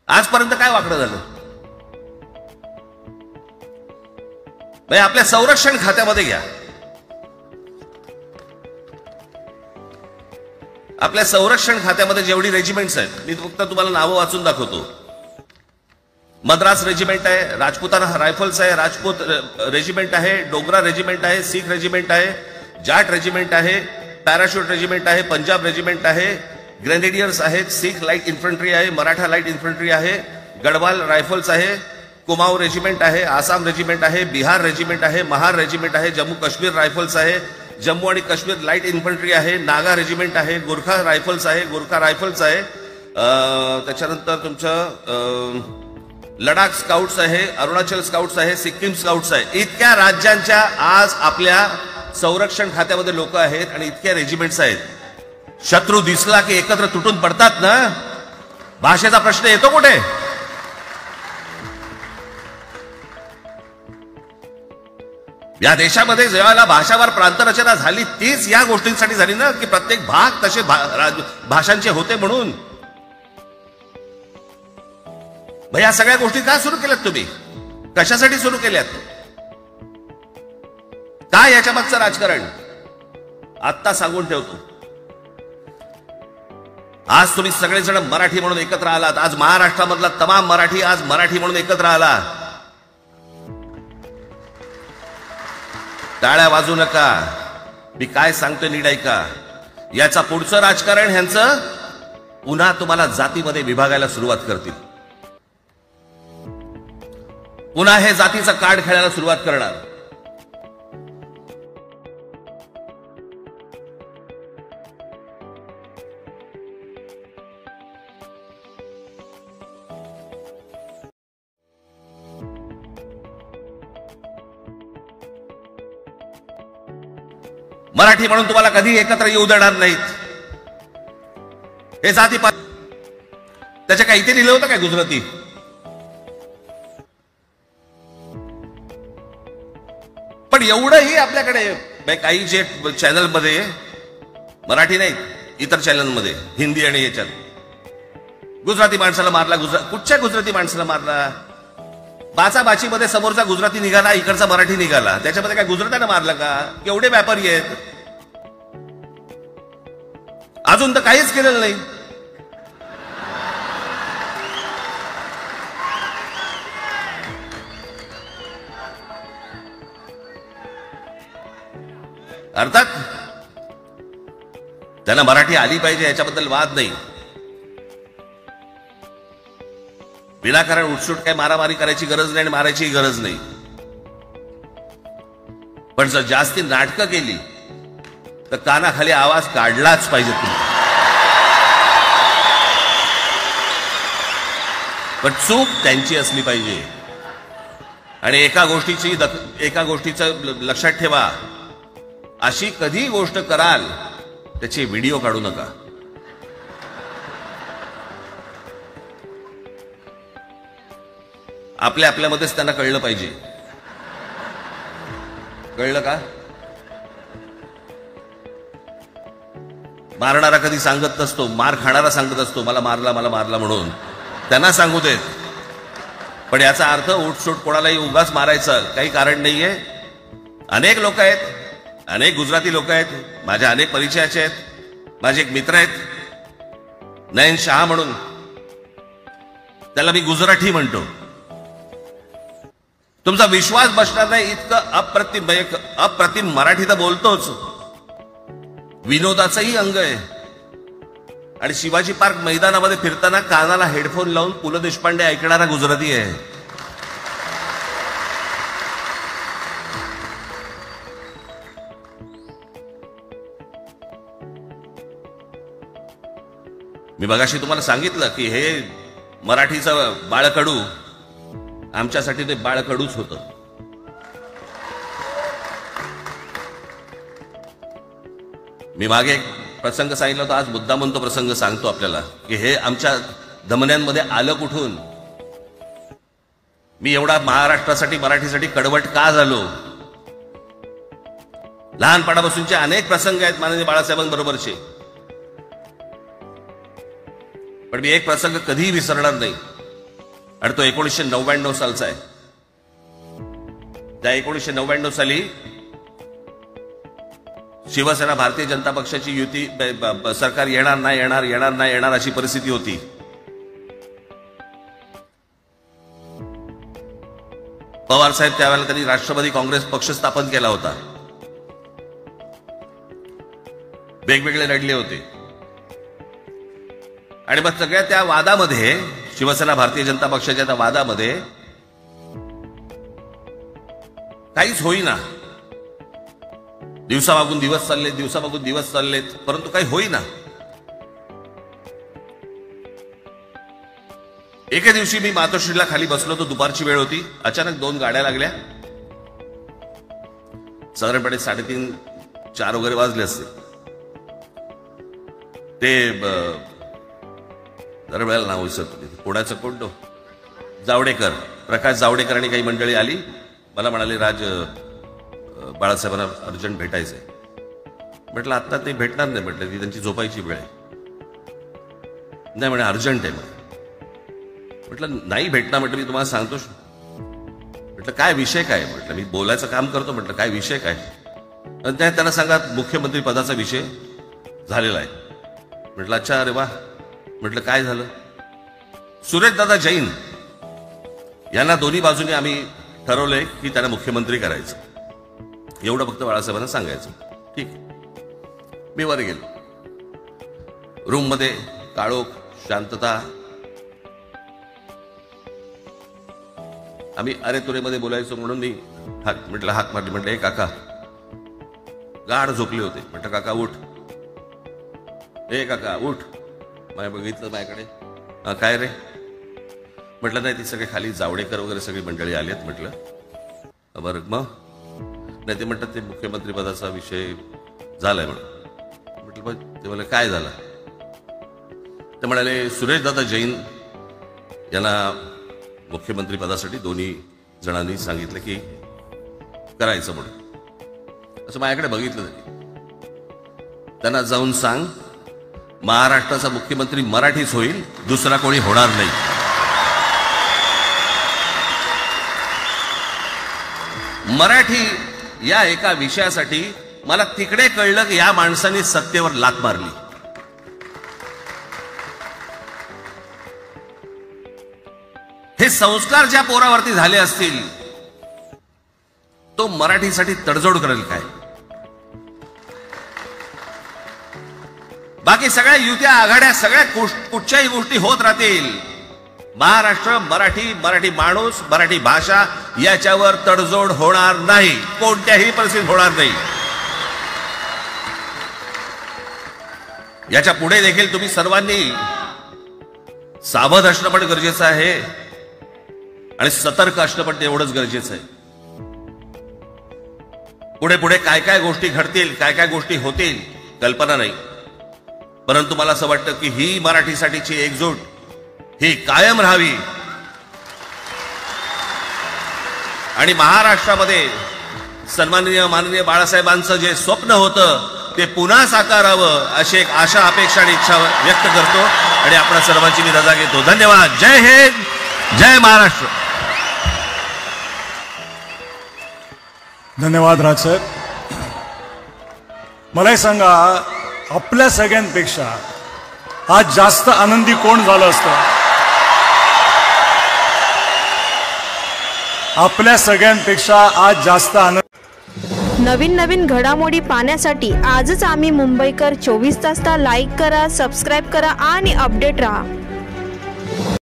आजपर्यंत काय वाकडं झालं? आपल्या संरक्षण खात्यामध्ये घ्या. आपल्या संरक्षण खात्यामध्ये जेवढी रेजिमेंट्स आहेत, मी फक्त तुम्हाला नावं वाचून दाखवतो. मद्रास रेजिमेंट आहे, राजपुताना रायफल्स आहे, राजपूत रेजिमेंट आहे, डोगरा रेजिमेंट आहे, सीख रेजिमेंट आहे, जाट रेजिमेंट आहे, पॅराशूट रेजिमेंट आहे, पंजाब रेजिमेंट आहे, ग्रेनेडियर्स आहेत, सीख लाईट इन्फंट्री आहे, मराठा लाईट इन्फंट्री आहे, गढवाल रायफल्स आहे, कुमाऊ रेजिमेंट आहे, आसाम रेजिमेंट आहे, बिहार रेजिमेंट आहे, महार रेजिमेंट आहे, जम्मू काश्मीर रायफल्स आहे, जम्मू आणि काश्मीर लाईट इन्फंट्री आहे, नागा रेजिमेंट आहे, गोरखा रायफल्स आहे, गोरखा रायफल्स आहे, त्याच्यानंतर तुमचं लडाख स्काउट्स आहे, अरुणाचल स्काउट्स आहे, सिक्कीम स्काउट्स आहे. इतक्या राज्यांच्या आज आपल्या संरक्षण खात्यामध्ये लोक आहेत आणि इतक्या रेजिमेंट्स आहेत. शत्रू दिसला की एकत्र तुटून पडतात ना. भाषेचा प्रश्न येतो कुठे? या देशामध्ये जेव्हा भाषावार प्रांतरचना झाली तीच या गोष्टींसाठी झाली ना, की प्रत्येक भाग तसे भाषांचे होते म्हणून. या सगळ्या गोष्टी का सुरू केल्यात तुम्ही? कशासाठी सुरू केल्यात? काय याच्या मागचं राजकारण? आत्ता सांगून ठेवतो. आज तुम्ही सगळेजण मराठी म्हणून एकत्र आलात. आज महाराष्ट्रामधला तमाम मराठी आज मराठी म्हणून एकत्र आला. टाळ्या वाजू नका. मी काय सांगतोय नीट ऐका. याचा पुढचं राजकारण ह्यांचं पुन्हा तुम्हाला जातीमध्ये विभागायला सुरुवात करतील. पुन्हा हे जातीचं कार्ड खेळायला सुरुवात करणार. मराठी म्हणून तुम्हाला कधी एकत्र येऊ देणार नाहीत. हे जाती त्याच्या काय इथे लिहिलं होतं काय गुजराती? पण एवढंही आपल्याकडे काही जे चॅनल मध्ये, मराठी नाही इतर चॅनल मध्ये, हिंदी आणि याच्यात गुजराती माणसाला मारला. कुठच्या गुजराती माणसाला मारला? बाचाबाची मध्ये समोरचा गुजराती निघाला, इकडचा मराठी निघाला. त्याच्यामध्ये काय गुजरात्यानं मारलं का? केवढे व्यापारी आहेत. अजून तर काहीच केलेलं नाही. अर्थात त्यांना मराठी आली पाहिजे याच्याबद्दल वाद नाही. विनाकारण उठसूट काय मारामारी करायची गरज नाही आणि मारायची गरज नाही. पण जर जास्ती नाटकं केली तर कानाखाली आवाज काढलाच पाहिजे तुम्ही. पण चूक त्यांची असली पाहिजे. आणि एका गोष्टीचं लक्षात ठेवा, अशी कधी गोष्ट कराल त्याचे व्हिडिओ काढू नका. आपल्यामध्येच त्यांना कळलं पाहिजे. कळलं का? मारणारा कधी सांगत नसतो, मार खाणारा सांगत असतो मला मारला म्हणून. त्यांना सांगू देत. पण याचा अर्थ उठसूट कोणालाही उगाच मारायचं काही कारण नाहीये. अनेक लोक आहेत, अनेक गुजराती लोक आहेत, माझ्या अनेक परिचयाचे आहेत. माझे एक मित्र आहेत नयन शहा म्हणून, त्याला मी गुजराती म्हणतो. तुमचा विश्वास बसणार नाही इतकं अप्रतिम मराठी तर बोलतोच. विनोदाचंही अंग आहे. आणि शिवाजी पार्क मैदानामध्ये फिरताना कानाला हेडफोन लावून पु ल देशपांडे ऐकणारा गुजराती आहे. मी मगाशी तुम्हाला सांगितलं की हे मराठीचं बाळकडू, आमच्यासाठी ते बाळकडूच होतं. मी मागे एक प्रसंग सांगितला होता, आज मुद्दामून तो प्रसंग सांगतो आपल्याला की हे आमच्या धमन्यांमध्ये आलं कुठून. मी एवढा महाराष्ट्रासाठी मराठीसाठी कडवट का झालो. लहानपणापासूनचे अनेक प्रसंग आहेत माननीय बाळासाहेबांबरोबरचे. पण मी एक प्रसंग कधीही विसरणार नाही. आणि तो 1999 सालचा आहे. त्या 1999 साली शिवसेना भारतीय जनता पक्षाची युती सरकार येणार नाही अशी परिस्थिती होती. पवार साहेब त्यावेळेला त्यांनी राष्ट्रवादी काँग्रेस पक्ष स्थापन केला होता. वेगवेगळे लढले होते आणि मग सगळ्या त्या वादामध्ये शिवसेना भारतीय जनता पक्षाच्या त्या वादामध्ये काहीच होईना. दिवसामागून दिवस चाललेत परंतु काही होईना. एके दिवशी मी मातोश्रीला खाली बसलो होतो. दुपारची वेळ होती. अचानक 2 गाड्या लागल्या. साधारणपणे 3:30-4 वगैरे वाजले असते. ते जरा वेळेला नाव विसरतो. पुण्याचं कोण तो जावडेकर, प्रकाश जावडेकर आणि काही मंडळी आली. मला म्हणाले, राज बाळासाहेबांना अर्जंट भेटायचंय. म्हटलं आता ते भेटणार नाही. म्हटलं ती त्यांची झोपायची वेळ आहे. नाही म्हणे अर्जंट आहे. म्हटलं नाही भेटणार. म्हटलं मी तुम्हाला सांगतो. म्हटलं काय विषय काय. म्हटलं मी बोलायचं काम करतो. म्हटलं काय विषय काय. त्यांना सांगा मुख्यमंत्री पदाचा विषय झालेला आहे. म्हटलं अच्छा अरे वा. म्हटलं काय झालं. सुरेशदादा जैन यांना दोन्ही बाजूने आम्ही ठरवलंय की त्यांना मुख्यमंत्री करायचं. एवढं फक्त बाळासाहेबांना सांगायचं. ठीक. मी वर गेलो. रूम मध्ये काळोख, शांतता. आम्ही अरे तुरेमध्ये बोलायचो म्हणून मी हाक मारली. म्हटलं हे काका. गाढ झोपले होते. म्हटलं काका उठ. हे काका उठ. माझ्या बघितलं माझ्याकडे. काय रे. म्हटलं नाही ती सगळे खाली जावडेकर वगैरे सगळी मंडळी आलेत. म्हटलं बरं मग. नाही ते म्हणतात ते मुख्यमंत्री पदाचा विषय झालाय म्हणून. म्हटलं ते मला काय झालं. ते म्हणाले सुरेशदादा जैन यांना मुख्यमंत्री पदासाठी दोन्ही जणांनी सांगितलं की करायचं म्हणून. असं माझ्याकडे बघितलं त्यांना जाऊन सांग महाराष्ट्राचा मुख्यमंत्री मराठीच होईल, दुसरा कोणी होणार नाही. मराठी या एका विषयासाठी मला तिकडे कळलं की या माणसाने सत्तेवर लाथ मारली. हे संस्कार ज्या पोरावरती झाले असतील तो मराठीसाठी तडजोड करेल काय. बाकी सगळ्या युत्या आघाड्या सगळ्या कुठच्याही गोष्टी होत राहतील. महाराष्ट्र, मराठी माणूस, मराठी भाषा याच्यावर तडजोड होणार नाही. कोणत्याही परिस्थितीत होणार नाही. याच्या पुढे देखील तुम्ही सर्वांनी सावध असणं पण गरजेचं आहे आणि सतर्क असणं पण तेवढंच गरजेचं आहे. पुढे पुढे काय काय गोष्टी घडतील, काय काय गोष्टी होतील कल्पना नाही. परंतु मला असं वाटतं की ही मराठीसाठीची एकजूट ही कायम राहावी आणि महाराष्ट्रामध्ये सन्माननीय माननीय बाळासाहेबांचं जे स्वप्न होतं ते पुन्हा साकारावं अशी एक आशा, अपेक्षा आणि इच्छा व्यक्त करतो आणि आपल्या सर्वांची मी रजा घेतो. धन्यवाद. जय हिंद, जय महाराष्ट्र. धन्यवाद राजसाहेब. मलाही सांगा आपल्या सगळ्यांपेक्षा आज जास्त आनंदी कोण झालं असतं. आपल्या सगळ्यांपेक्षा आज जास्त आनंद. नवीन घडामोडी पाहण्यासाठी आजच आम्ही मुंबईकर 24 तासला लाईक करा, सबस्क्राईब करा आणि अपडेट रहा.